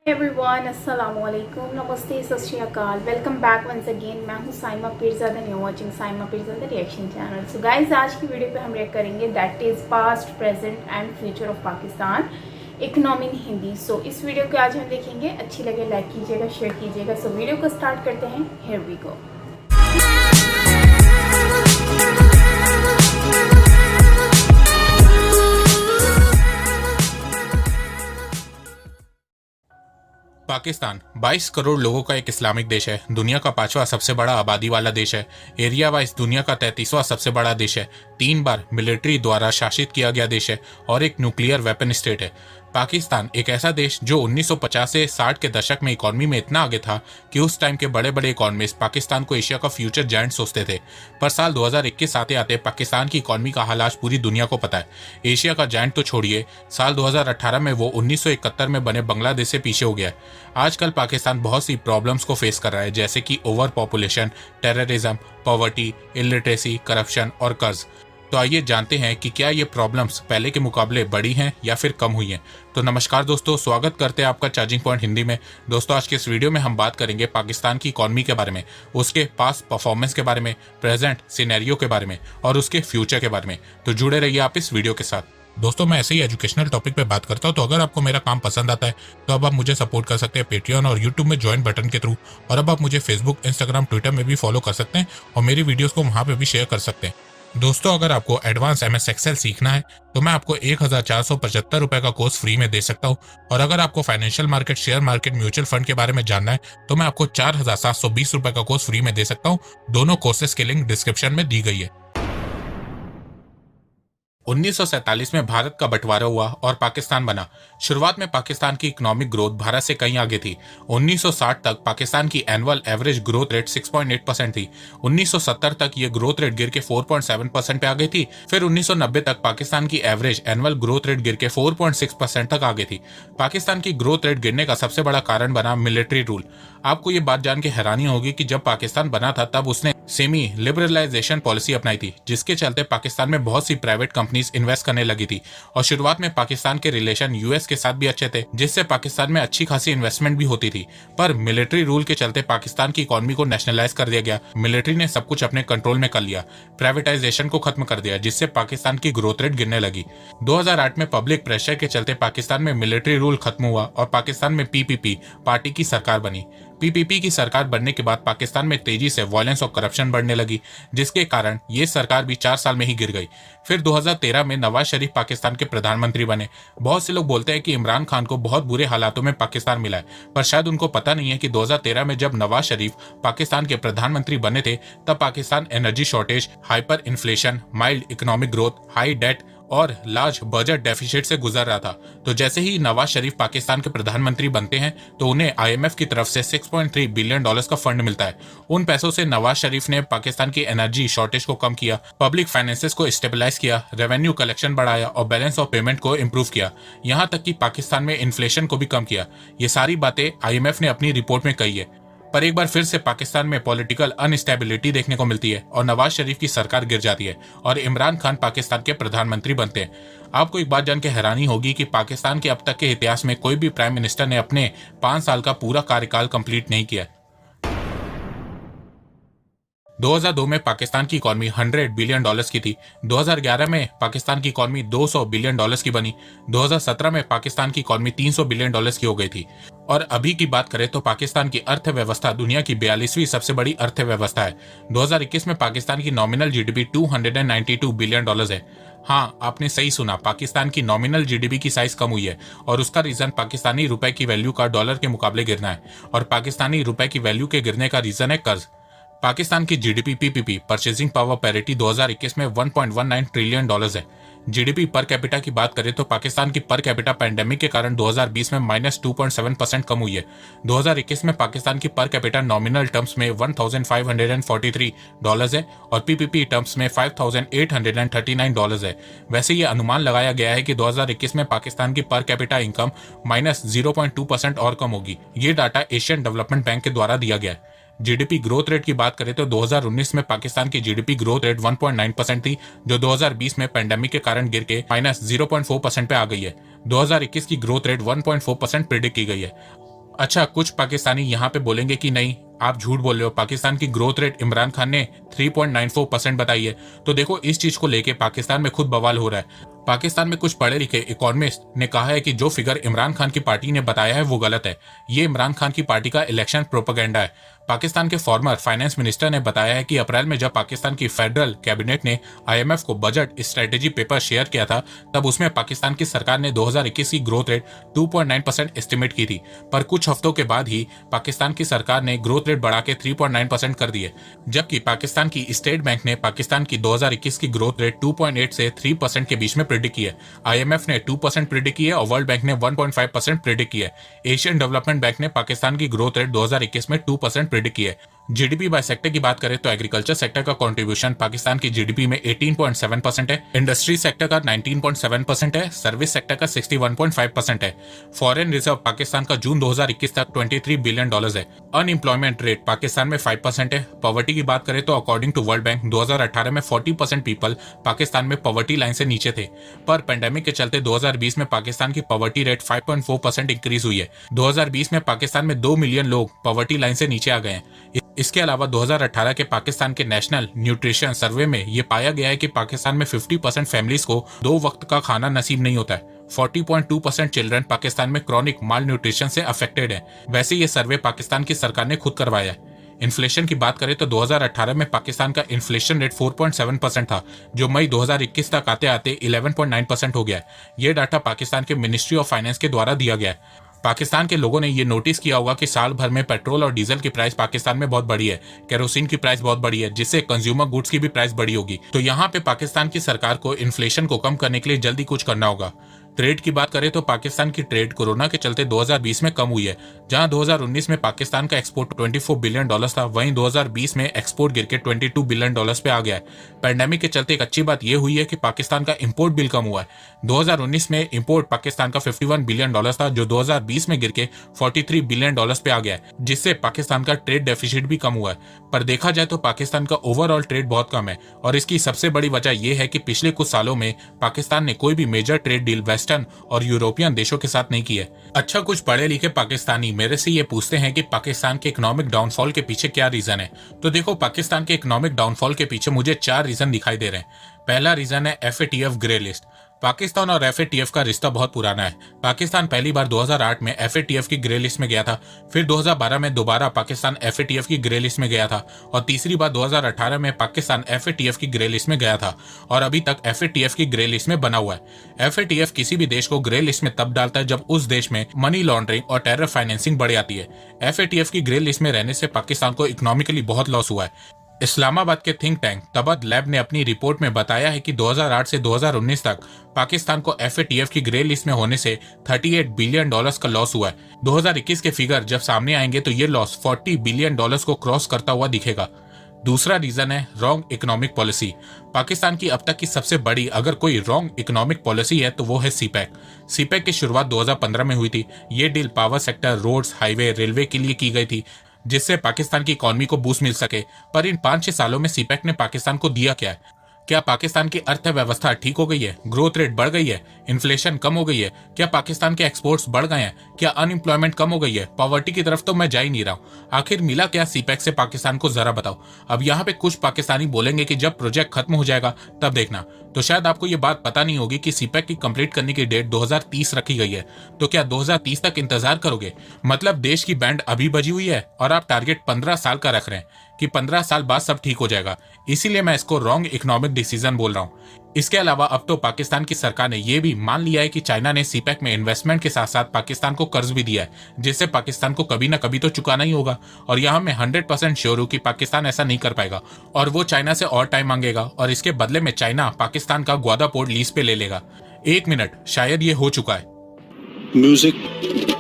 Everyone अस्सलाम वालेकुम, नमस्ते, सत श्री अकाल। Welcome back once again. मैं हूँ Saima Peerzada, new watching Saima Peerzada reaction channel. So guys, आज की वीडियो पे हम रिएक्ट करेंगे that is past, present and future of Pakistan economy in Hindi. So इस वीडियो को आज हम देखेंगे। अच्छी लगे लाइक कीजिएगा, शेयर कीजिएगा। सो वीडियो को स्टार्ट करते हैं। Here we go. Pakistan 22 crore लोगों का एक इस्लामिक देश है। दुनिया का 5वां सबसे बड़ा आबादी वाला देश है। एरिया वाइज दुनिया का 33वां सबसे बड़ा देश है। 3 बार मिलिट्री द्वारा शासित किया गया देश है और एक न्यूक्लियर वेपन स्टेट है। पाकिस्तान एक ऐसा देश जो 1950 से 60 के दशक में इकॉनमी में इतना आगे था कि उस टाइम के बड़े बड़े इकॉनमिस्ट पाकिस्तान को एशिया का फ्यूचर जायंट सोचते थे। पर साल 2021 आते आते पाकिस्तान की इकॉनमी का हाल आज पूरी दुनिया को पता है। एशिया का जायंट तो छोड़िए, साल 2018 में वो 1971 में बने बांग्लादेश से पीछे हो गया है। आजकल पाकिस्तान बहुत सी प्रॉब्लम्स को फेस कर रहा है, जैसे कि over population, terrorism, poverty, illiteracy, corruption और कर्ज। तो आइए जानते हैं कि क्या ये प्रॉब्लम्स पहले के मुकाबले बड़ी हैं या फिर कम हुई हैं। तो नमस्कार दोस्तों, स्वागत करते हैं आपका चार्जिंग पॉइंट हिंदी में। दोस्तों, आज के इस वीडियो में हम बात करेंगे पाकिस्तान की इकॉनमी के बारे में, उसके पास्ट परफॉर्मेंस के बारे में, प्रेजेंट सिनेरियो के बारे में और उसके फ्यूचर के बारे में। तो जुड़े रहिए आप इस वीडियो के साथ। दोस्तों, मैं ऐसे ही एजुकेशनल टॉपिक पे बात करता हूँ, तो अगर आपको मेरा काम पसंद आता है तो अब आप मुझे सपोर्ट कर सकते हैं पेट्रियन और यूट्यूब में ज्वाइन बटन के थ्रू। और अब आप मुझे फेसबुक, इंस्टाग्राम, ट्विटर में भी फॉलो कर सकते हैं और मेरी वीडियोस को वहाँ पे भी शेयर कर सकते हैं। दोस्तों, अगर आपको एडवांस MS एक्सेल सीखना है तो मैं आपको 1475 रुपए का कोर्स फ्री में दे सकता हूँ। और अगर आपको financial market, share market, mutual fund के बारे में जानना है तो मैं आपको 4720 रुपए का कोर्स फ्री में दे सकता हूँ। दोनों कोर्सेज की लिंक डिस्क्रिप्शन में दी गई है। 1947 में भारत का बंटवारा हुआ और पाकिस्तान बना। शुरुआत में पाकिस्तान की इकोनॉमिक ग्रोथ भारत से कहीं आगे थी। 1960 तक पाकिस्तान की एनुअल एवरेज ग्रोथ रेट 6.8% थी। 1970 तक ये ग्रोथ रेट गिर के 4.7% पे आ गई थी। फिर 1990 तक पाकिस्तान की एवरेज एनुअल ग्रोथ रेट गिर के 4.6% तक आ गई थी। पाकिस्तान की ग्रोथ रेट गिरने का सबसे बड़ा कारण बना मिलिट्री रूल। आपको ये बात जान के हैरानी होगी कि जब पाकिस्तान बना था तब उसने सेमी लिबरलाइजेशन पॉलिसी अपनाई थी, जिसके चलते पाकिस्तान में बहुत सी प्राइवेट कंपनीज इन्वेस्ट करने लगी थी। और शुरुआत में पाकिस्तान के रिलेशन US के साथ भी अच्छे थे, जिससे पाकिस्तान में अच्छी खासी इन्वेस्टमेंट भी होती थी। पर मिलिट्री रूल के चलते पाकिस्तान की इकोनॉमी को नेशनलाइज कर दिया गया। मिलिट्री ने सब कुछ अपने कंट्रोल में कर लिया, प्राइवेटाइजेशन को खत्म कर दिया, जिससे पाकिस्तान की ग्रोथ रेट गिरने लगी। 2008 में पब्लिक प्रेशर के चलते पाकिस्तान में मिलिट्री रूल खत्म हुआ और पाकिस्तान में PPP पार्टी की सरकार बनी। PPP की सरकार बनने के बाद पाकिस्तान में तेजी से वायलेंस और करप्शन बढ़ने लगी, जिसके कारण ये सरकार भी 4 साल में ही गिर गई। फिर 2013 में नवाज शरीफ पाकिस्तान के प्रधानमंत्री बने। बहुत से लोग बोलते हैं कि इमरान खान को बहुत बुरे हालातों में पाकिस्तान मिला है, पर शायद उनको पता नहीं है कि 2013 में जब नवाज शरीफ पाकिस्तान के प्रधानमंत्री बने थे तब Pakistan energy shortage, hyper inflation, mild economic growth, high debt और लार्ज बजट डेफिसिट से गुजर रहा था। तो जैसे ही नवाज शरीफ पाकिस्तान के प्रधानमंत्री बनते हैं तो उन्हें IMF की तरफ से $6.3 बिलियन का फंड मिलता है। उन पैसों से नवाज शरीफ ने पाकिस्तान की एनर्जी शॉर्टेज को कम किया, पब्लिक फाइनेंसेस को स्टेबलाइज किया, रेवेन्यू कलेक्शन बढ़ाया और बैलेंस ऑफ पेमेंट को इम्प्रूव किया। यहाँ तक कि पाकिस्तान में इन्फ्लेशन को भी कम किया। ये सारी बातें IMF ने अपनी रिपोर्ट में कही है। पर एक बार फिर से पाकिस्तान में पॉलिटिकल अनस्टेबिलिटी देखने को मिलती है और नवाज शरीफ की सरकार गिर जाती है और इमरान खान पाकिस्तान के प्रधानमंत्री बनते हैं। आपको एक बात जान के हैरानी होगी कि पाकिस्तान के अब तक के इतिहास में कोई भी प्राइम मिनिस्टर ने अपने 5 साल का पूरा कार्यकाल कंप्लीट नहीं किया। 2002 में पाकिस्तान की इकॉनमी $100 बिलियन की थी। 2011 में पाकिस्तान की इकॉनमी $200 बिलियन की बनी। 2017 में पाकिस्तान की इकॉनमी $300 बिलियन की हो गई थी। और अभी की बात करें तो पाकिस्तान की अर्थव्यवस्था दुनिया की 42वीं सबसे बड़ी अर्थव्यवस्था है। 2021 में पाकिस्तान की नॉमिनल GDP $292 बिलियन है। हाँ, आपने सही सुना, पाकिस्तान की नॉमिनल GDP की साइज कम हुई है और उसका रीजन पाकिस्तानी रुपए की वैल्यू का डॉलर के मुकाबले गिरना है। और पाकिस्तानी रुपए की वैल्यू के गिरने का रीजन है कर्ज। पाकिस्तान की GDP PPP purchasing power parity 2021 में $1.19 ट्रिलियन है। GDP पर कैपिटा की बात करें तो पाकिस्तान की पर कैपिटा पैंडेमिक के कारण 2020 में -2.7% कम हुई है। 2021 में पाकिस्तान की पर कैपिटा नॉमिनल टर्म्स में $1,543 है और PPP टर्म्स में $5,839 है। वैसे ये अनुमान लगाया गया है कि 2021 में पाकिस्तान की पर कैपिटा इनकम -0.2% और कम होगी। ये डाटा एशियन डेवलपमेंट बैंक के द्वारा दिया गया है। GDP ग्रोथ रेट की बात करें तो 2019 में पाकिस्तान की GDP ग्रोथ रेट 1.9% थी, जो 2020 में पेंडेमिक के कारण गिर के -0.4% पे आ गई है। 2021 की ग्रोथ रेट 1.4% प्रिडिक्ट की गई है। अच्छा, कुछ पाकिस्तानी यहाँ पे बोलेंगे कि नहीं, आप झूठ बोल रहे हो, पाकिस्तान की ग्रोथ रेट इमरान खान ने 3.94% बताई है। तो देखो, इस चीज को लेके पाकिस्तान में खुद बवाल हो रहा है। पाकिस्तान में कुछ पढ़े लिखे इकोनॉमिस्ट ने कहा है कि जो फिगर इमरान खान की पार्टी ने बताया है वो गलत है, ये इमरान खान की पार्टी का इलेक्शन प्रोपेगेंडा है। पाकिस्तान के फॉर्मर फाइनेंस मिनिस्टर ने बताया है कि अप्रैल में जब पाकिस्तान की फेडरल कैबिनेट ने आईएमएफ को बजट स्ट्रेटेजी पेपर शेयर किया था, तब उसमें पाकिस्तान की सरकार ने 2021 की ग्रोथ रेट 2.9% एस्टिमेट की थी। पर कुछ हफ्तों के बाद ही पाकिस्तान की सरकार ने ग्रोथ रेट बढ़ा के 3.9% कर दी है, जबकि पाकिस्तान की स्टेट बैंक ने पाकिस्तान की 2021 की ग्रोथ रेट 2.8 से 3% के बीच में प्रिडिक्ट की है। आईएमएफ ने 2% प्रिडिक्ट की है और वर्ल्ड बैंक ने 1.5% प्रिडिक्ट की है। एशियन डेवलपमेंट बैंक ने पाकिस्तान की ग्रोथ रेट 2021 में 2% प्रिडिक्ट की है। जीडीपी बाय सेक्टर की बात करें तो एग्रीकल्चर सेक्टर का कंट्रीब्यूशन पाकिस्तान की जीडीपी में 18.7% है, इंडस्ट्री सेक्टर का 19.7% है, सर्विस सेक्टर का 61.5% है। फॉरेन रिजर्व पाकिस्तान का जून 2021 तक $23 बिलियन है। अनएम्प्लॉयमेंट रेट पाकिस्तान में 5% है। पॉवर्टी की बात करें तो अकॉर्डिंग टू वर्ल्ड बैंक 2018 में 40% पीपल पाकिस्तान में पॉवर्टी लाइन से नीचे थे, पर पेंडेमिक के चलते 2020 में पाकिस्तान की पॉवर्टी रेट 5.4% इंक्रीज हुई है। 2020 में पाकिस्तान में 2 मिलियन लोग पॉवर्टी लाइन से नीचे आ गए हैं। इसके अलावा 2018 के पाकिस्तान के नेशनल न्यूट्रिशन सर्वे में यह पाया गया है कि पाकिस्तान में 50% फैमिलीज को 2 वक्त का खाना नसीब नहीं होता है। 40.2% चिल्ड्रन पाकिस्तान में क्रॉनिक माल न्यूट्रिशन से अफेक्टेड है। वैसे ये सर्वे पाकिस्तान की सरकार ने खुद करवाया है। इन्फ्लेशन की बात करें तो 2018 में पाकिस्तान का इन्फ्लेशन रेट 4.7% था, जो मई 2021 तक आते आते 11.9% हो गया है। ये डाटा पाकिस्तान के मिनिस्ट्री ऑफ फाइनेंस के द्वारा दिया गया है। पाकिस्तान के लोगों ने ये नोटिस किया होगा कि साल भर में पेट्रोल और डीजल की प्राइस पाकिस्तान में बहुत बढ़ी है, केरोसिन की प्राइस बहुत बढ़ी है, जिससे कंज्यूमर गुड्स की भी प्राइस बढ़ी होगी। तो यहाँ पे पाकिस्तान की सरकार को इन्फ्लेशन को कम करने के लिए जल्दी कुछ करना होगा। ट्रेड की बात करें तो पाकिस्तान की ट्रेड कोरोना के चलते 2020 में कम हुई है। जहां 2019 में पाकिस्तान का एक्सपोर्ट $24 बिलियन था, वहीं 2020 में एक्सपोर्ट गिर के $22 बिलियन पे आ गया है। पैंडेमिक के चलते एक अच्छी बात यह हुई है कि पाकिस्तान का इंपोर्ट बिल कम हुआ है। 2019 में इंपोर्ट पाकिस्तान का $51 बिलियन था, जो 2020 में गिर के $43 बिलियन पे आ गया है, जिससे पाकिस्तान का ट्रेड डेफिसिट भी कम हुआ है। पर देखा जाए तो पाकिस्तान का ओवरऑल ट्रेड बहुत कम है, और इसकी सबसे बड़ी वजह यह है कि पिछले कुछ सालों में पाकिस्तान ने कोई भी मेजर ट्रेड डील वेस्टर्न और यूरोपियन देशों के साथ नहीं की है। अच्छा, कुछ पढ़े लिखे पाकिस्तानी मेरे से ये पूछते हैं कि पाकिस्तान के इकोनॉमिक डाउनफॉल के पीछे क्या रीजन है। तो देखो, पाकिस्तान के इकोनॉमिक डाउनफॉल के पीछे मुझे 4 रीजन दिखाई दे रहे हैं। पहला रीजन है एफएटीएफ ग्रे लिस्ट। पाकिस्तान और एफएटीएफ का रिश्ता बहुत पुराना है। पाकिस्तान पहली बार 2008 में एफएटीएफ की ग्रे लिस्ट में गया था, फिर 2012 में दोबारा पाकिस्तान एफएटीएफ की ग्रे लिस्ट में गया था, और तीसरी बार 2018 में पाकिस्तान एफएटीएफ की ग्रे लिस्ट में गया था, और अभी तक एफएटीएफ की ग्रे लिस्ट में बना हुआ है। एफएटीएफ किसी भी देश को ग्रे लिस्ट में तब डालता है जब उस देश में मनी लॉन्ड्रिंग और टेरर फाइनेंसिंग बढ़ जाती है। एफएटीएफ की ग्रे लिस्ट में रहने से पाकिस्तान को इकोनॉमिकली बहुत लॉस हुआ है। इस्लामाबाद के थिंक टैंक तबत लैब ने अपनी रिपोर्ट में बताया है कि 2008 से 2019 तक पाकिस्तान को एफएटीएफ की ग्रे लिस्ट में होने से $38 बिलियन का लॉस हुआ है। 2021 के फिगर जब सामने आएंगे तो ये लॉस $40 बिलियन को क्रॉस करता हुआ दिखेगा। दूसरा रीजन है रॉन्ग इकोनॉमिक पॉलिसी। पाकिस्तान की अब तक की सबसे बड़ी अगर कोई रॉन्ग इकोनॉमिक पॉलिसी है तो वो है सीपैक। सीपैक की शुरुआत 2015 में हुई थी। ये deal power sector, roads, highway, railway के लिए की गई थी, जिससे पाकिस्तान की इकोनॉमी को बूस्ट मिल सके। पर इन 5-6 सालों में सीपैक ने पाकिस्तान को दिया क्या है? क्या पाकिस्तान की अर्थव्यवस्था ठीक हो गई है? ग्रोथ रेट बढ़ गई है? इन्फ्लेशन कम हो गई है? क्या पाकिस्तान के एक्सपोर्ट्स बढ़ गए हैं? क्या अनएम्प्लॉयमेंट कम हो गई है? पॉवर्टी की तरफ तो मैं जा ही नहीं रहा हूँ। आखिर मिला क्या सीपैक से पाकिस्तान को, जरा बताओ। अब यहाँ पे कुछ पाकिस्तानी बोलेंगे कि जब प्रोजेक्ट खत्म हो जाएगा तब देखना। तो शायद आपको ये बात पता नहीं होगी कि सीपैक की कंप्लीट करने की डेट 2030 रखी गई है। तो क्या 2030 तक इंतजार करोगे? मतलब देश की बैंड अभी बजी हुई है और आप टारगेट 15 साल का रख रहे हैं कि 15 साल बाद सब ठीक हो जाएगा। इसीलिए मैं इसको रॉन्ग इकोनॉमिक डिसीजन बोल रहा हूँ। इसके अलावा अब तो पाकिस्तान की सरकार ने यह भी मान लिया है कि चाइना ने सीपैक में इन्वेस्टमेंट के साथ साथ पाकिस्तान को कर्ज भी दिया है, जिससे पाकिस्तान को कभी ना कभी तो चुकाना ही होगा। और यहाँ मैं 100% श्योर हूँ कि पाकिस्तान ऐसा नहीं कर पाएगा और वो चाइना से और टाइम मांगेगा, और इसके बदले में चाइना पाकिस्तान का ग्वादा पोर्ट लीज पे ले लेगा। 1 मिनट, शायद ये हो चुका है। म्यूजिक।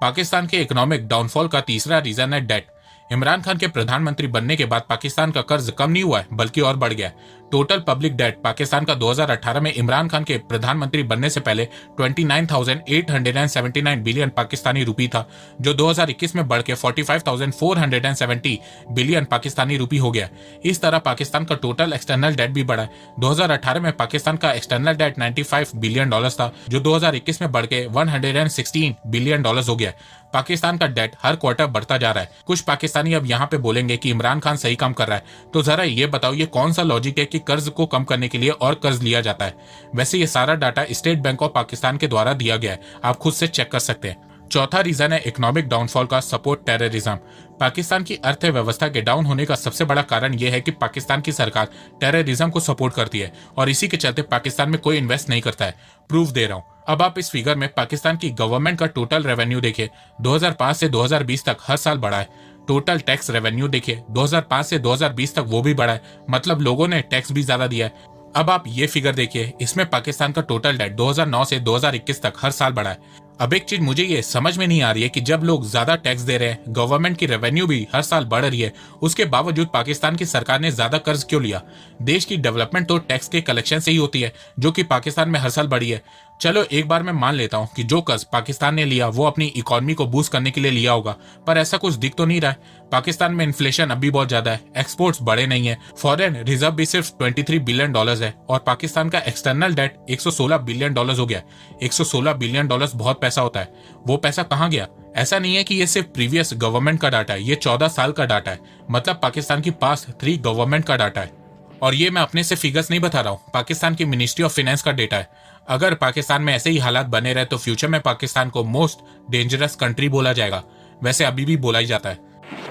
पाकिस्तान के इकोनॉमिक डाउनफॉल का तीसरा रीजन है डेट। इमरान खान के प्रधानमंत्री बनने के बाद पाकिस्तान का कर्ज कम नहीं हुआ है बल्कि और बढ़ गया है। टोटल पब्लिक डेट पाकिस्तान का 2018 में इमरान खान के प्रधानमंत्री बनने से पहले 29,879 बिलियन पाकिस्तानी रुपी था, जो 2021 में बढ़ के 45,470 बिलियन पाकिस्तानी रुपी हो गया। इस तरह पाकिस्तान का टोटल एक्सटर्नल डेट भी बढ़ा है। 2018 में पाकिस्तान का एक्सटर्नल डेट 95 बिलियन डॉलर्स था, जो 2021 में बढ़ के 116 बिलियन डॉलर्स हो गया। पाकिस्तान का डेट हर क्वार्टर बढ़ता जा रहा है। कुछ पाकिस्तानी अब यहाँ पे बोलेंगे कि इमरान खान सही काम कर रहा है, तो जरा ये बताओ ये कौन सा लॉजिक है कि कर्ज को कम करने के लिए और कर्ज लिया जाता है। वैसे ये सारा data state bank of Pakistan के द्वारा दिया गया है, आप खुद से चेक कर सकते हैं। चौथा रीजन है इकोनॉमिक डाउनफॉल का सपोर्ट टेररिज्म। पाकिस्तान की अर्थव्यवस्था के डाउन होने का सबसे बड़ा कारण यह है कि पाकिस्तान की सरकार टेररिज्म को सपोर्ट करती है और इसी के चलते पाकिस्तान में कोई इन्वेस्ट नहीं करता है। प्रूफ दे रहा हूं। अब आप इस फिगर में पाकिस्तान की गवर्नमेंट का टोटल रेवेन्यू देखिए, 2005 से 2020 तक हर साल बढ़ा है। टोटल टैक्स रेवेन्यू देखिए, 2005 से 2020 तक वो भी बढ़ा है, मतलब लोगों ने टैक्स भी ज्यादा दिया है। अब आप ये फिगर देखिए, इसमें पाकिस्तान का टोटल डेट 2009 से 2021 तक हर साल बढ़ा है। अब एक चीज मुझे ये समझ में नहीं आ रही है कि जब लोग ज्यादा टैक्स दे रहे हैं, गवर्नमेंट की रेवेन्यू भी हर साल बढ़ रही है, उसके बावजूद पाकिस्तान की सरकार ने ज्यादा कर्ज क्यों लिया? देश की डेवलपमेंट तो टैक्स के कलेक्शन से ही होती है, जो कि पाकिस्तान में हर साल बढ़ी है। चलो एक बार मैं मान लेता हूं कि जो कर्ज पाकिस्तान ने लिया वो अपनी इकोनॉमी को बूस्ट करने के लिए लिया होगा, पर ऐसा कुछ दिख तो नहीं रहा है। पाकिस्तान में इन्फ्लेशन अभी बहुत ज्यादा है, एक्सपोर्ट्स बढ़े नहीं है, फॉरेन रिजर्व भी सिर्फ 23 बिलियन डॉलर्स है और पाकिस्तान का एक्सटर्नल डेट 116 बिलियन डॉलर्स हो गया। 116 बिलियन डॉलर्स बहुत पैसा होता है। वो पैसा कहाँ गया? ऐसा नहीं है कि ये सिर्फ प्रीवियस गवर्नमेंट का डाटा है, ये 14 साल का डाटा है, मतलब पाकिस्तान की पास्ट 3 गवर्नमेंट का डाटा है। और ये मैं अपने से फिगर्स नहीं बता रहा हूँ, पाकिस्तान की मिनिस्ट्री ऑफ फाइनेंस का डेटा है। अगर पाकिस्तान में ऐसे ही हालात बने रहे तो फ्यूचर में पाकिस्तान को मोस्ट डेंजरस कंट्री बोला जाएगा। वैसे अभी भी बोला ही जाता है।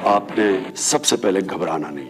आपने सबसे पहले घबराना नहीं।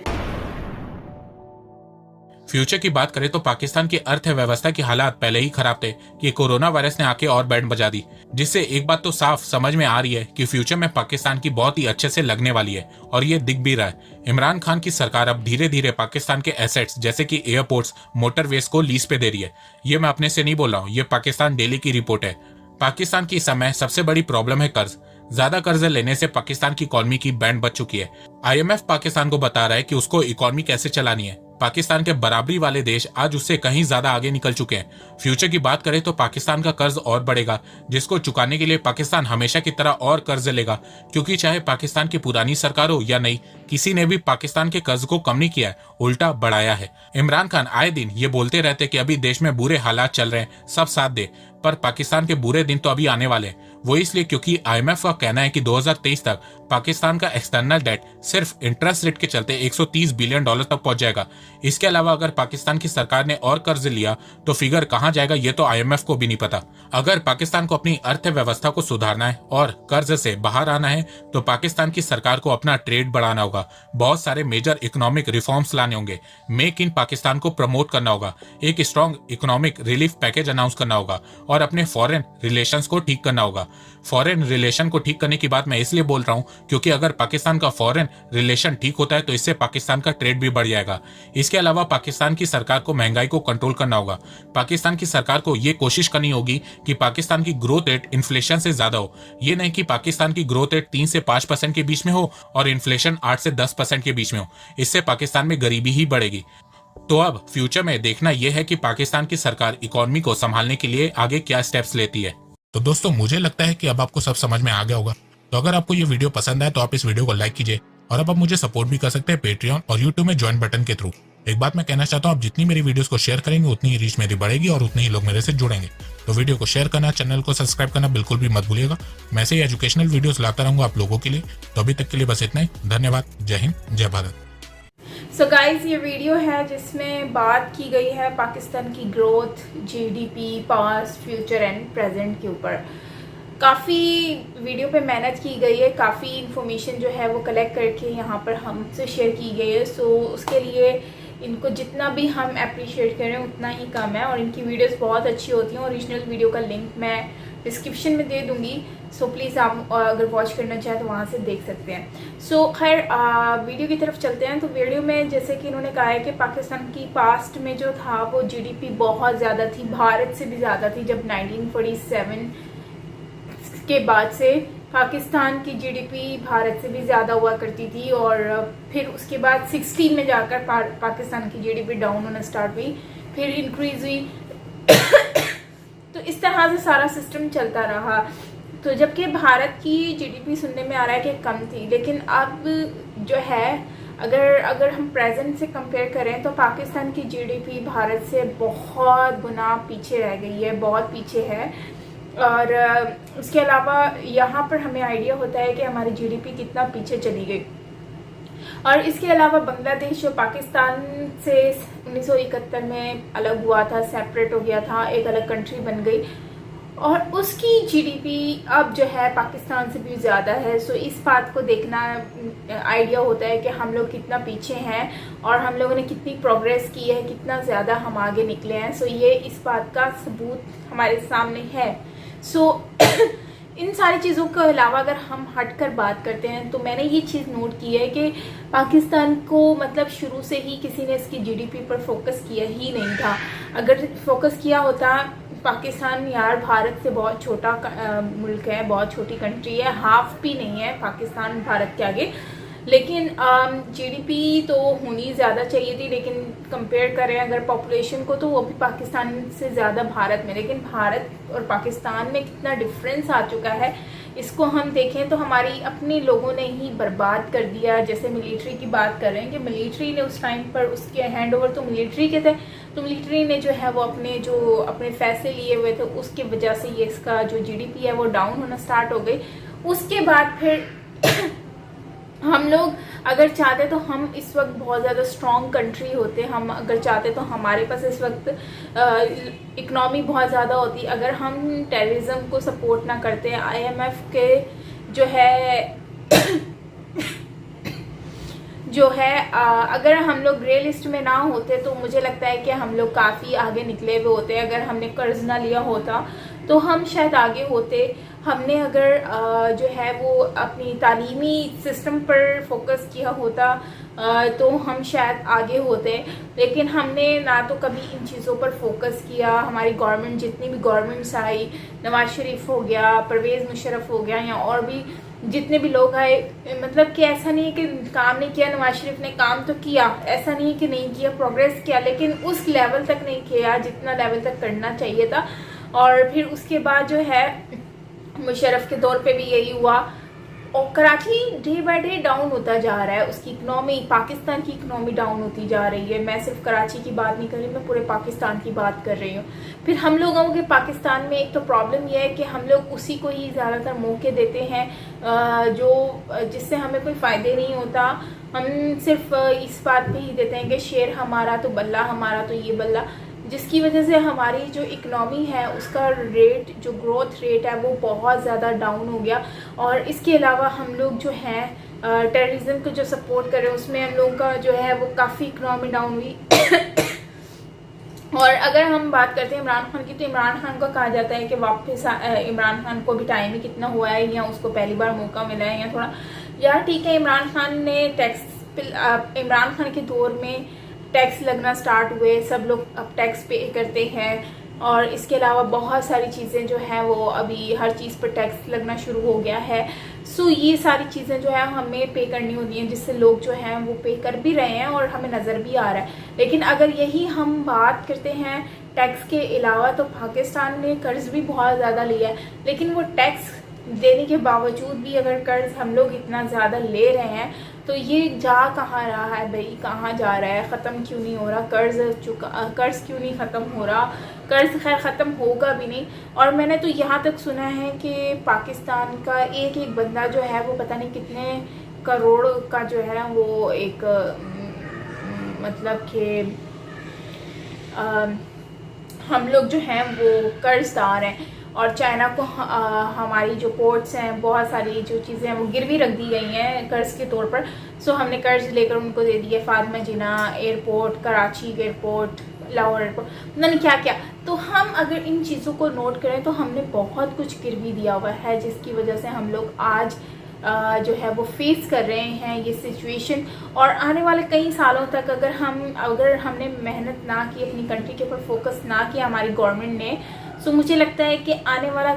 फ्यूचर की बात करें तो पाकिस्तान की अर्थव्यवस्था की हालात पहले ही खराब थे कि कोरोना वायरस ने आके और बैंड बजा दी, जिससे एक बात तो साफ समझ में आ रही है कि फ्यूचर में पाकिस्तान की बहुत ही अच्छे से लगने वाली है और ये दिख भी रहा है। इमरान खान की सरकार अब धीरे धीरे पाकिस्तान के एसेट्स जैसे कि एयरपोर्ट्स, मोटरवेज को लीज पे दे रही है। ये मैं अपने से नहीं बोल रहा हूँ, ये पाकिस्तान डेली की रिपोर्ट है। पाकिस्तान की इस समय सबसे बड़ी प्रॉब्लम है कर्ज। ज्यादा कर्ज लेने से पाकिस्तान की इकोनॉमी की बैंड बच चुकी है। IMF पाकिस्तान को बता रहा है कि उसको इकोनॉमी कैसे चलानी है। पाकिस्तान के बराबरी वाले देश आज उससे कहीं ज्यादा आगे निकल चुके हैं। फ्यूचर की बात करें तो पाकिस्तान का कर्ज और बढ़ेगा, जिसको चुकाने के लिए पाकिस्तान हमेशा की तरह और कर्ज लेगा, क्योंकि चाहे पाकिस्तान की पुरानी सरकार हो या नहीं, किसी ने भी पाकिस्तान के कर्ज को कम नहीं किया है, उल्टा बढ़ाया है। इमरान खान आए दिन ये बोलते रहते कि अभी देश में बुरे हालात चल रहे हैं, सब साथ दे, पर पाकिस्तान के बुरे दिन तो अभी आने वाले हैं। वो इसलिए क्योंकि IMF का कहना है कि 2023 तक पाकिस्तान का एक्सटर्नल डेट सिर्फ इंटरेस्ट रेट के चलते 130 बिलियन डॉलर तक पहुंच जाएगा। इसके अलावा अगर पाकिस्तान की सरकार ने और कर्ज लिया तो फिगर कहां जाएगा ये तो IMF को भी नहीं पता। अगर पाकिस्तान को अपनी अर्थव्यवस्था को सुधारना है और कर्ज से बाहर आना है तो पाकिस्तान की सरकार को अपना ट्रेड बढ़ाना होगा, बहुत सारे मेजर इकोनॉमिक रिफॉर्म्स लाने होंगे, मेक इन पाकिस्तान को प्रमोट करना होगा, एक strong economic relief package announce करना होगा और अपने फॉरेन रिलेशंस को ठीक करना होगा। फॉरेन रिलेशन को ठीक करने की बात मैं इसलिए बोल रहा हूं क्योंकि अगर पाकिस्तान का फॉरेन रिलेशन ठीक होता है तो इससे पाकिस्तान का ट्रेड भी बढ़ जाएगा। इसके अलावा पाकिस्तान की सरकार को महंगाई को कंट्रोल करना होगा। पाकिस्तान की सरकार को यह कोशिश करनी होगी कि पाकिस्तान की ग्रोथ रेट इन्फ्लेशन से ज्यादा हो। ये नहीं कि पाकिस्तान की ग्रोथ रेट 3 से 5% के बीच में हो और इन्फ्लेशन 8 से 10% के बीच में हो, इससे पाकिस्तान में गरीबी ही बढ़ेगी। तो अब फ्यूचर में देखना यह है कि पाकिस्तान की सरकार इकोनॉमी को संभालने के लिए आगे क्या स्टेप्स लेती है। तो दोस्तों मुझे लगता है कि अब आपको सब समझ में आ गया होगा। तो अगर आपको ये वीडियो पसंद आए तो आप इस वीडियो को लाइक कीजिए और अब आप मुझे सपोर्ट भी कर सकते हैं पेट्रियन और यूट्यूब में ज्वाइन बटन के थ्रू। एक बात मैं कहना चाहता हूँ, आप जितनी मेरी वीडियोस को शेयर करेंगे उतनी ही रीच मेरी बढ़ेगी और उतने ही लोग मेरे से जुड़ेंगे। तो वीडियो को शेयर करना, चैनल को सब्सक्राइब करना बिल्कुल भी मत भूलिएगा। मैं ऐसे ही एजुकेशनल वीडियोस लाता रहूंगा आप लोगों के लिए। तो अभी तक के लिए बस इतना ही। धन्यवाद। जय हिंद, जय भारत। सो गाइज ये वीडियो है जिसमें बात की गई है पाकिस्तान की growth, GDP, past, future and present के ऊपर। काफ़ी वीडियो पे मेहनत की गई है, काफ़ी इन्फॉर्मेशन जो है वो कलेक्ट करके यहाँ पर हमसे शेयर की गई है। सो उसके लिए इनको जितना भी हम अप्रिशिएट करें उतना ही कम है और इनकी वीडियोस बहुत अच्छी होती हैं। ओरिजिनल वीडियो का लिंक मैं डिस्क्रिप्शन में दे दूँगी, सो प्लीज़ आप अगर वॉच करना चाहें तो वहाँ से देख सकते हैं। सो खैर वीडियो की तरफ चलते हैं। तो वीडियो में जैसे कि इन्होंने कहा है कि पाकिस्तान की पास्ट में जो था वो GDP बहुत ज़्यादा थी, भारत से भी ज़्यादा थी। जब 1947 के बाद से पाकिस्तान की जीडीपी भारत से भी ज़्यादा हुआ करती थी, और फिर उसके बाद 16 में जाकर पाकिस्तान की जीडीपी डाउन होना स्टार्ट हुई, फिर इंक्रीज हुई। तो इस तरह से सारा सिस्टम चलता रहा। तो जबकि भारत की जीडीपी सुनने में आ रहा है कि कम थी, लेकिन अब जो है अगर हम प्रेजेंट से कंपेयर करें तो पाकिस्तान की जीडीपी भारत से बहुत गुना पीछे रह गई है, बहुत पीछे है। और उसके अलावा यहाँ पर हमें आइडिया होता है कि हमारी जीडीपी कितना पीछे चली गई। और इसके अलावा बांग्लादेश जो पाकिस्तान से 1971 में अलग हुआ था, सेपरेट हो गया था, एक अलग कंट्री बन गई, और उसकी जीडीपी अब जो है पाकिस्तान से भी ज़्यादा है। सो इस बात को देखना आइडिया होता है कि हम लोग कितना पीछे हैं और हम लोगों ने कितनी प्रोग्रेस की है, कितना ज़्यादा हम आगे निकले हैं। सो ये इस बात का सबूत हमारे सामने है। सो इन सारी चीज़ों के अलावा अगर हम हटकर बात करते हैं तो मैंने ये चीज़ नोट की है कि पाकिस्तान को मतलब शुरू से ही किसी ने इसकी जीडीपी पर फोकस किया ही नहीं था। अगर फोकस किया होता, पाकिस्तान यार भारत से बहुत छोटा मुल्क है, बहुत छोटी कंट्री है, हाफ भी नहीं है पाकिस्तान भारत के आगे, लेकिन जीडीपी तो होनी ज़्यादा चाहिए थी। लेकिन कंपेयर करें अगर पॉपुलेशन को तो वो भी पाकिस्तान से ज़्यादा भारत में, लेकिन भारत और पाकिस्तान में कितना डिफरेंस आ चुका है इसको हम देखें तो हमारी अपने लोगों ने ही बर्बाद कर दिया। जैसे मिलिट्री की बात कर रहे हैं कि मिलिट्री ने उस टाइम पर उसके हैंड ओवर तो मिलिट्री के थे, तो मिलिट्री ने जो है वो अपने फैसले लिए हुए थे, उसकी वजह से ये इसका जो जीडीपी है वो डाउन होना स्टार्ट हो गई। उसके बाद फिर हम लोग अगर चाहते तो हम इस वक्त बहुत ज़्यादा स्ट्रॉन्ग कंट्री होते, हम अगर चाहते तो हमारे पास इस वक्त इकनॉमी बहुत ज़्यादा होती अगर हम टेररिज्म को सपोर्ट ना करते। आईएमएफ के जो है अगर हम लोग ग्रे लिस्ट में ना होते तो मुझे लगता है कि हम लोग काफ़ी आगे निकले हुए होते। अगर हमने कर्ज ना लिया होता तो हम शायद आगे होते। हमने अगर जो है वो अपनी तालीमी सिस्टम पर फोकस किया होता तो हम शायद आगे होते, लेकिन हमने ना तो कभी इन चीज़ों पर फोकस किया। हमारी गवर्नमेंट जितनी भी गवर्नमेंट्स आई, नवाज शरीफ हो गया, परवेज़ मुशर्रफ हो गया, या और भी जितने भी लोग आए, मतलब कि ऐसा नहीं है कि काम नहीं किया। नवाज शरीफ ने काम तो किया, ऐसा नहीं है कि नहीं किया, प्रोग्रेस किया, लेकिन उस लेवल तक नहीं किया जितना लेवल तक करना चाहिए था। और फिर उसके बाद जो है मुशर्रफ के दौर पे भी यही हुआ, और Karachi day by day down होता जा रहा है। उसकी इकनॉमी, पाकिस्तान की इकनॉमी डाउन होती जा रही है। मैं सिर्फ कराची की बात नहीं कर रही, मैं पूरे पाकिस्तान की बात कर रही हूँ। फिर हम लोगों के पाकिस्तान में एक तो प्रॉब्लम यह है कि हम लोग उसी को ही ज़्यादातर मौके देते हैं जिससे हमें कोई फ़ायदे नहीं होता। हम सिर्फ इस बात पे ही देते हैं कि शेर हमारा तो बल्ला हमारा, तो ये बल्ला, जिसकी वजह से हमारी जो इकनॉमी है उसका रेट, जो ग्रोथ रेट है वो बहुत ज़्यादा डाउन हो गया। और इसके अलावा हम लोग जो हैं टेररिज्म को जो सपोर्ट कर रहे हैं उसमें हम लोगों का जो है वो काफ़ी इकनॉमी डाउन हुई। और अगर हम बात करते हैं इमरान खान की, तो इमरान खान को कहा जाता है कि वापस इमरान खान को भी टाइम ही कितना हुआ है, या उसको पहली बार मौका मिला है, या थोड़ा यार ठीक है। इमरान खान ने इमरान खान के दौर में टैक्स लगना स्टार्ट हुए, सब लोग अब टैक्स पे करते हैं। और इसके अलावा बहुत सारी चीज़ें जो हैं वो अभी हर चीज़ पर टैक्स लगना शुरू हो गया है। सो ये सारी चीज़ें जो है हमें पे करनी होती हैं, जिससे लोग जो हैं वो पे कर भी रहे हैं और हमें नज़र भी आ रहा है। लेकिन अगर यही हम बात करते हैं टैक्स के अलावा, तो पाकिस्तान ने कर्ज भी बहुत ज़्यादा लिया है, लेकिन वो टैक्स देने के बावजूद भी अगर कर्ज हम लोग इतना ज़्यादा ले रहे हैं तो ये जा कहाँ रहा है भाई, कहाँ जा रहा है, ख़त्म क्यों नहीं हो रहा कर्ज क्यों नहीं ख़त्म हो रहा। कर्ज खैर ख़त्म होगा भी नहीं। और मैंने तो यहाँ तक सुना है कि पाकिस्तान का एक एक बंदा जो है वो पता नहीं कितने करोड़ का जो है वो एक मतलब कि हम लोग जो हैं वो कर्जदार हैं। और चाइना को हमारी जो पोर्ट्स हैं, बहुत सारी जो चीज़ें हैं वो गिरवी रख दी गई हैं कर्ज़ के तौर पर। सो हमने कर्ज लेकर उनको दे दिया, Fatima Jinnah airport, Karachi airport, Lahore airport, पता नहीं क्या क्या। तो हम अगर इन चीज़ों को नोट करें तो हमने बहुत कुछ गिरवी दिया हुआ है, जिसकी वजह से हम लोग आज जो है वो फेस कर रहे हैं ये सिचुएशन। और आने वाले कई सालों तक अगर हमने मेहनत ना की, अपनी कंट्री के ऊपर फोकस ना किया हमारी गवर्नमेंट ने, सो मुझे लगता है कि आने वाला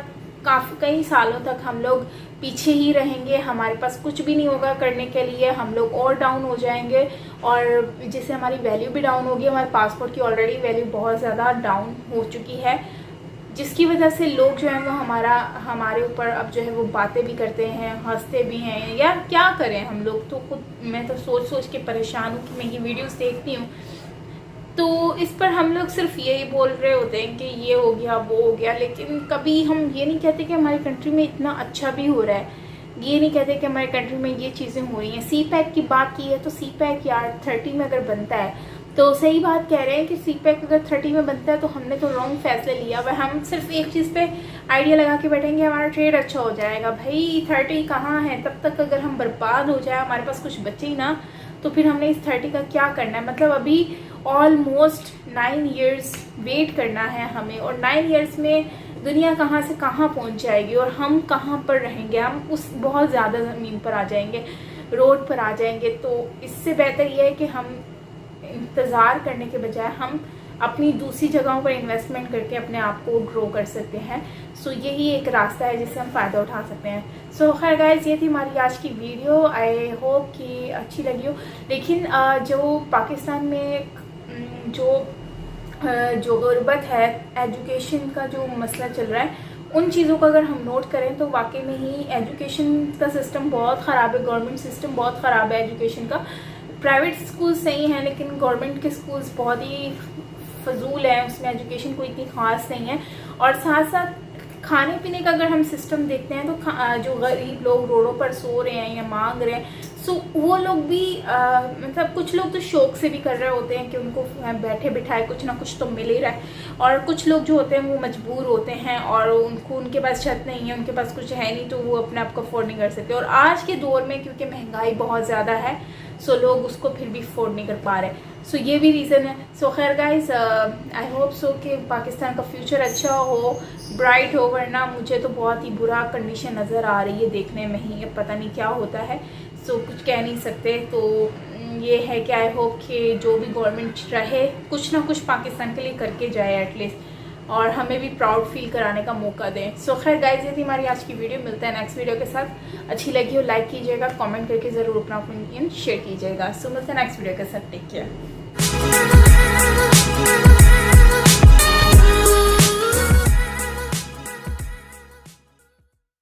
कई सालों तक हम लोग पीछे ही रहेंगे, हमारे पास कुछ भी नहीं होगा करने के लिए, हम लोग और डाउन हो जाएंगे और जिससे हमारी वैल्यू भी डाउन होगी। हमारे पासपोर्ट की ऑलरेडी वैल्यू बहुत ज़्यादा डाउन हो चुकी है, जिसकी वजह से लोग जो है वो हमारे ऊपर अब जो है वो बातें भी करते हैं, हंसते भी हैं। यार क्या करें हम लोग तो खुद, मैं तो सोच के परेशान हूँ कि मैं ये वीडियोस देखती हूँ तो इस पर हम लोग सिर्फ यही बोल रहे होते हैं कि ये हो गया वो हो गया, लेकिन कभी हम ये नहीं कहते कि हमारी कंट्री में इतना अच्छा भी हो रहा है, ये नहीं कहते कि हमारी कंट्री में ये चीज़ें हो रही हैं। सी पैक की बात की है तो सी पैक यार 30 में अगर बनता है तो सही बात कह रहे हैं कि सी पैक अगर 30 में बनता है तो हमने तो रॉन्ग फैसले लिया। वह हम सिर्फ एक चीज़ पे आइडिया लगा के बैठेंगे हमारा ट्रेड अच्छा हो जाएगा। भाई 30 कहाँ है, तब तक अगर हम बर्बाद हो जाए, हमारे पास कुछ बचे ही ना, तो फिर हमने इस 30 का क्या करना है। मतलब अभी ऑलमोस्ट 9 इयर्स वेट करना है हमें, और 9 इयर्स में दुनिया कहाँ से कहाँ पहुँच जाएगी और हम कहाँ पर रहेंगे, हम उस बहुत ज़्यादा ज़मीन पर आ जाएंगे, रोड पर आ जाएंगे। तो इससे बेहतर यह है कि हम इंतज़ार करने के बजाय हम अपनी दूसरी जगहों पर इन्वेस्टमेंट करके अपने आप को ग्रो कर सकते हैं। सो यही एक रास्ता है जिससे हम फ़ायदा उठा सकते हैं। सो खैर गाइस, ये थी हमारी आज की वीडियो। आई होप कि अच्छी लगी हो। लेकिन जो पाकिस्तान में जो गुर्बत है, एजुकेशन का जो मसला चल रहा है, उन चीज़ों को अगर हम नोट करें तो वाकई में ही एजुकेशन का सिस्टम बहुत ख़राब है। गवर्नमेंट सिस्टम बहुत ख़राब है एजुकेशन का। प्राइवेट स्कूल सही हैं लेकिन गवर्नमेंट के स्कूल्स बहुत ही फजूल है, उसमें एजुकेशन कोई इतनी ख़ास नहीं है। और साथ साथ खाने पीने का अगर हम सिस्टम देखते हैं तो जो गरीब लोग रोडों पर सो रहे हैं या मांग रहे हैं, सो वो लोग भी मतलब कुछ लोग तो शौक से भी कर रहे होते हैं कि उनको बैठे बिठाए कुछ ना कुछ तो मिल ही रहा है, और कुछ लोग जो होते हैं वो मजबूर होते हैं और उनके पास छत नहीं है, उनके पास कुछ है नहीं, तो वो अपने आप को अफोर्ड नहीं कर सकते। और आज के दौर में क्योंकि महंगाई बहुत ज़्यादा है, सो लोग उसको फिर भी अफोर्ड नहीं कर पा रहे। सो ये भी रीज़न है। सो खैर गाइस, आई होप सो कि पाकिस्तान का फ्यूचर अच्छा हो, ब्राइट हो, वरना मुझे तो बहुत ही बुरा कंडीशन नज़र आ रही है देखने में ही, पता नहीं क्या होता है। सो कुछ कह नहीं सकते। तो ये है कि आई होप कि जो भी गवर्नमेंट रहे कुछ ना कुछ पाकिस्तान के लिए करके जाए एटलीस्ट, और हमें भी प्राउड फील कराने का मौका दें। सो खैर गाइस, ये थी हमारी आज की वीडियो। मिलते हैं नेक्स्ट वीडियो के साथ। अच्छी लगी हो लाइक कीजिएगा, कमेंट करके ज़रूर अपना ओपिनियन शेयर कीजिएगा। सो मिलते हैं नेक्स्ट वीडियो के साथ। Take care.